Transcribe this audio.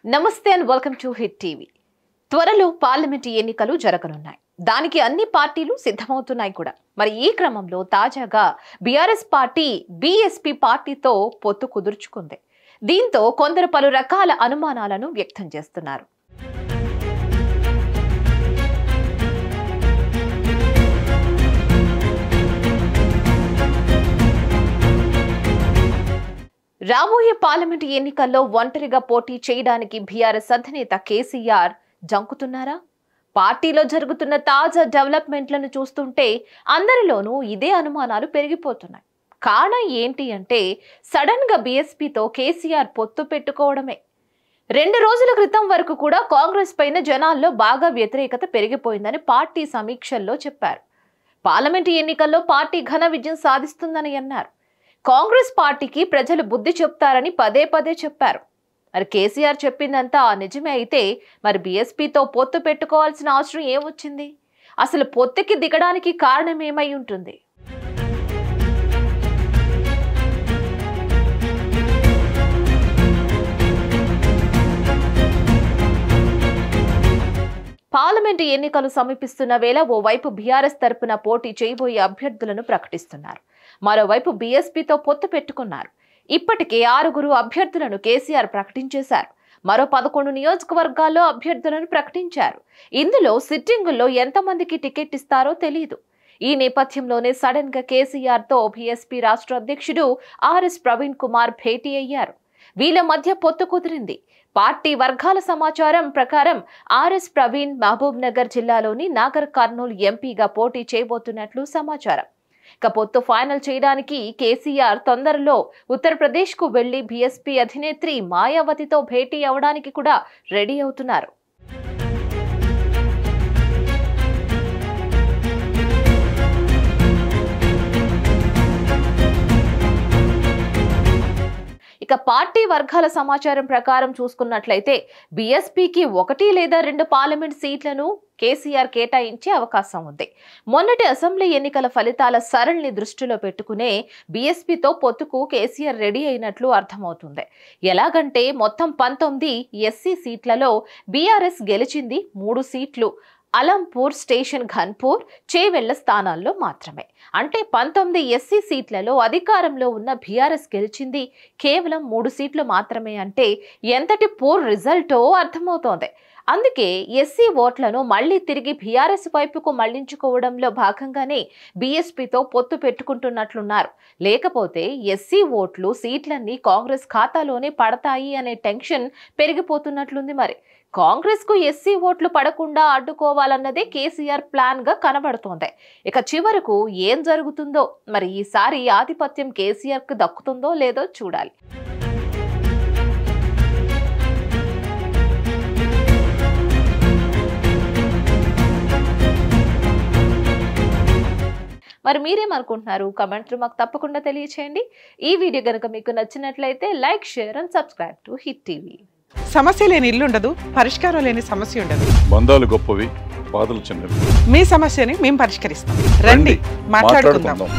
నమస్తే and welcome to hit TV. త్వరలో parliament ఎన్నికలు జరగనున్నాయి. దానికి అన్ని పార్టీలు సిద్ధమవుతున్నాయి కూడా. మరి ఈ క్రమంలో తాజాగా బీఆర్ఎస్ పార్టీ బీఎస్పీ పార్టీతో పొత్తు కుదుర్చుకుంది. దీంతో కొందరు పలు రకాల అనుమానాలను వ్యక్తం చేస్తున్నారు. రాబోయే పార్లమెంటు ఎన్నికల్లో ఒంటరిగా పోటీ చేయడానికి బీఆర్ఎస్ అధినేత కేసీఆర్ జంకుతున్నారా? పార్టీలో జరుగుతున్న తాజా డెవలప్మెంట్లను చూస్తుంటే అందరిలోనూ ఇదే అనుమానాలు పెరిగిపోతున్నాయి. కారణం ఏంటి అంటే సడన్ గా బీఎస్పీతో కేసీఆర్ పొత్తు పెట్టుకోవడమే. 2 రోజుల క్రితం వరకు కూడా కాంగ్రెస్ పైన జనాల్లో బాగా వ్యతిరేకత పెరిగిపోయిందని పార్టీ సమీక్షల్లో చెప్పారు. పార్లమెంటు ఎన్నికల్లో పార్టీ ఘన విజయం సాధిస్తుందని అన్నారు. కాంగ్రెస్ పార్టీకి ప్రజలు బుద్ధి చెప్తారని పదే పదే చెప్పారు. మరి కేసీఆర్ చెప్పిందంతా నిజమే అయితే మరి బీఎస్పీతో పొత్తు పెట్టుకోవాల్సిన అవసరం ఏమొచ్చింది? అసలు పొత్తుకి దిగడానికి కారణం ఏమై ఉంటుంది? పార్లమెంటు ఎన్నికలు సమీపిస్తున్న వేళ ఓవైపు బీఆర్ఎస్ తరపున పోటీ చేయబోయే అభ్యర్థులను ప్రకటిస్తున్నారు. మరోవైపు బీఎస్పీతో పొత్తు పెట్టుకున్నారు. ఇప్పటికే 6 అభ్యర్థులను కేసీఆర్ ప్రకటించేశారు. మరో 11 నియోజకవర్గాల్లో అభ్యర్థులను ప్రకటించారు. ఇందులో సిట్టింగుల్లో ఎంతమందికి టికెట్ ఇస్తారో తెలియదు. ఈ నేపథ్యంలోనే సడన్ గా కేసీఆర్ తో బీఎస్పీ రాష్ట్ర అధ్యక్షుడు ఆర్ఎస్ ప్రవీణ్ కుమార్ భేటీ అయ్యారు. వీళ్ళ మధ్య పొత్తు కుదిరింది. పార్టీ వర్గాల సమాచారం ప్రకారం ఆర్ఎస్ ప్రవీణ్ మహబూబ్ నగర్ జిల్లాలోని నాగర్ కర్నూల్ ఎంపీగా పోటీ చేయబోతున్నట్లు సమాచారం. ఇక పొత్తు ఫైనల్ చేయడానికి కేసీఆర్ తొందరలో ఉత్తరప్రదేశ్ కు వెళ్లి బీఎస్పీ అధినేత్రి మాయావతితో భేటీ అవడానికి కూడా రెడీ అవుతున్నారు. ఇక పార్టీ వర్గాల సమాచారం ప్రకారం చూసుకున్నట్లయితే బీఎస్పీకి 1 లేదా 2 పార్లమెంట్ సీట్లను కేసీఆర్ కేటాయించే అవకాశం ఉంది. మొన్నటి అసెంబ్లీ ఎన్నికల ఫలితాల సరళిని దృష్టిలో పెట్టుకునే బీఎస్పీతో పొత్తుకు కేసీఆర్ రెడీ అయినట్లు అర్థమవుతుంది. ఎలాగంటే మొత్తం 19 ఎస్సీ సీట్లలో బీఆర్ఎస్ గెలిచింది 3 సీట్లు అలంపూర్, స్టేషన్ ఘన్పూర్, చేవెళ్ల స్థానాల్లో మాత్రమే. అంటే 19 ఎస్సీ సీట్లలో అధికారంలో ఉన్న బీఆర్ఎస్ గెలిచింది కేవలం 3 సీట్లు మాత్రమే. అంటే ఎంతటి పూర్ రిజల్టో అర్థమవుతోంది. అందుకే ఎస్సీ ఓట్లను మళ్లీ తిరిగి బీఆర్ఎస్ వైపుకు మళ్లించుకోవడంలో భాగంగానే బీఎస్పీతో పొత్తు పెట్టుకుంటున్నట్లున్నారు. లేకపోతే ఎస్సీ ఓట్లు సీట్లన్నీ కాంగ్రెస్ ఖాతాలోనే పడతాయి అనే టెన్షన్ పెరిగిపోతున్నట్లుంది. మరి కాంగ్రెస్ కు ఎస్సీ ఓట్లు పడకుండా అడ్డుకోవాలన్నదే కేసీఆర్ ప్లాన్ గా కనబడుతోంది. ఇక చివరకు ఏం జరుగుతుందో, మరి ఈసారి ఆధిపత్యం కేసీఆర్ కు దక్కుతుందో లేదో చూడాలి. మరి మీరేమనుకుంటున్నారు? కమెంట్లు మాకు తప్పకుండా తెలియచేయండి. ఈ వీడియో గనుక మీకు నచ్చినట్లయితే like, share and subscribe to hit TV. సమస్య లేని ఇల్లు ఉండదు, పరిష్కారం లేని సమస్య ఉండదు. బంధాలు గొప్పవి, బాధలు చిన్నవి. మీ సమస్యని మేము పరిష్కరిస్తాం. రండి మాట్లాడుకుందాం.